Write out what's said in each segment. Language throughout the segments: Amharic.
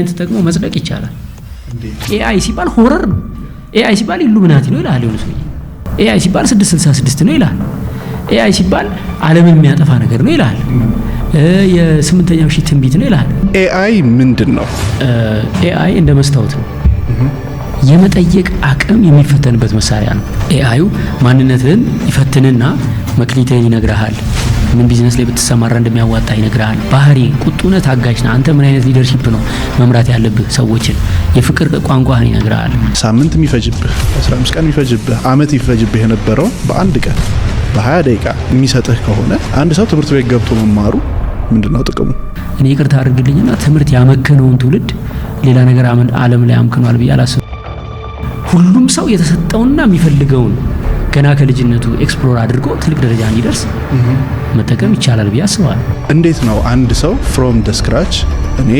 ኤአይን ተጠቅሞ መጽደቅ ይቻላል። ኤአይ ሲባል ሆረር ነው። ኤአይ ሲባል ኢሉሚናቲ ነው ይላል የሆነ ሰውዬ። ኤአይ ሲባል 666 ነው ይላል። ኤአይ ሲባል ዓለምን የሚያጠፋ ነገር ነው ይላል። የስምንተኛው ሺህ ትንቢት ነው ይላል። ኤአይ ምንድን ነው? ኤአይ እንደ መስታወት ነው። የመጠየቅ አቅም የሚፈተንበት መሳሪያ ነው። ኤአዩ ማንነትህን ይፈትንና መክሊትህን ይነግርሃል። ምን ቢዝነስ ላይ ብትሰማራ እንደሚያዋጣ ይነግርሃል። ባህሪ፣ ቁጡነት፣ ታጋሽ ነህ አንተ ምን አይነት ሊደርሺፕ ነው መምራት ያለብህ ሰዎችን፣ የፍቅር ቋንቋህን ይነግርሃል። ሳምንት የሚፈጅብህ 15 ቀን የሚፈጅብህ አመት የሚፈጅብህ የነበረው በአንድ ቀን በ20 ደቂቃ የሚሰጥህ ከሆነ አንድ ሰው ትምህርት ቤት ገብቶ መማሩ ምንድነው ጥቅሙ? እኔ ይቅርታ አድርግልኝና ትምህርት ያመከነውን ትውልድ ሌላ ነገር ዓለም ላይ አምክኗል ብዬ አላስብም። ሁሉም ሰው የተሰጠውና የሚፈልገውን ገና ከልጅነቱ ኤክስፕሎር አድርጎ ትልቅ ደረጃ እንዲደርስ መጠቀም ይቻላል ብዬ አስባለሁ። እንዴት ነው አንድ ሰው ፍሮም ደ ስክራች እኔ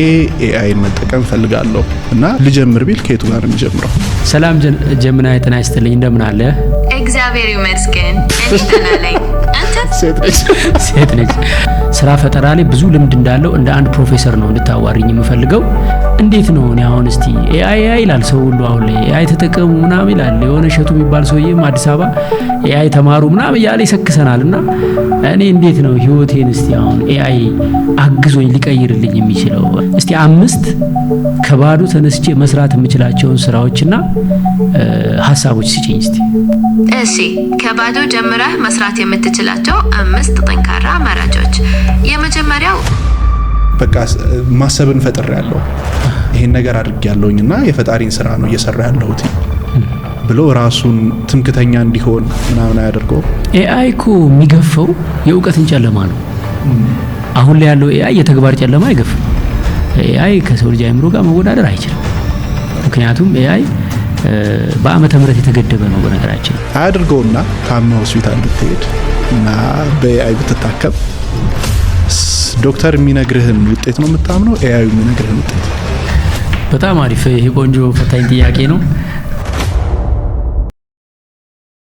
ኤአይን መጠቀም ፈልጋለሁ እና ልጀምር ቢል ከየቱ ጋር ነው የሚጀምረው? ሰላም ጀምና ጤና ይስጥልኝ፣ እንደምን አለ? እግዚአብሔር ይመስገን እኔ ደህና ነኝ። አንተ? ሴት ነች። ስራ ፈጠራ ላይ ብዙ ልምድ እንዳለው እንደ አንድ ፕሮፌሰር ነው እንድታዋሪኝ የምፈልገው። እንዴት ነው እኔ አሁን እስቲ ኤአይ ይላል ሰው ሁሉ አሁን ላይ ኤአይ ተጠቀሙ ምናምን ይላል። የሆነ እሸቱ የሚባል ሰውዬም አዲስ አበባ ኤአይ ተማሩ ምናምን እያለ ይሰክሰናልና እኔ እንዴት ነው ህይወቴን እስቲ አሁን ኤአይ አግዞኝ ሊቀይርልኝ የሚችለው? እስቲ 5 ከባዶ ተነስቼ መስራት የምችላቸውን ስራዎችና ሀሳቦች ስጪኝ እስቲ። እሺ፣ ከባዶ ጀምረህ መስራት የምትችላቸው 5 ጠንካራ አማራጮች። የመጀመሪያው በቃ ማሰብን ፈጥሬያለሁ፣ ይሄን ነገር አድርጌያለሁኝና የፈጣሪን ስራ ነው እየሰራ ያለሁት ብሎ ራሱን ትምክተኛ እንዲሆን ምናምን አያደርገው። ኤአይ እኮ የሚገፈው የእውቀትን ጨለማ ነው። አሁን ላይ ያለው ኤአይ የተግባር ጨለማ አይገፍም። ኤአይ ከሰው ልጅ አእምሮ ጋር መወዳደር አይችልም። ምክንያቱም ኤአይ በዓመተ ምህረት የተገደበ ነው። በነገራችን አያድርገውና ታማ ሆስፒታል ብትሄድ እና በኤአይ ብትታከም ዶክተር የሚነግርህን ውጤት ነው የምታምነው? ኤአይ የሚነግርህን ውጤት? በጣም አሪፍ። ይሄ ቆንጆ ፈታኝ ጥያቄ ነው።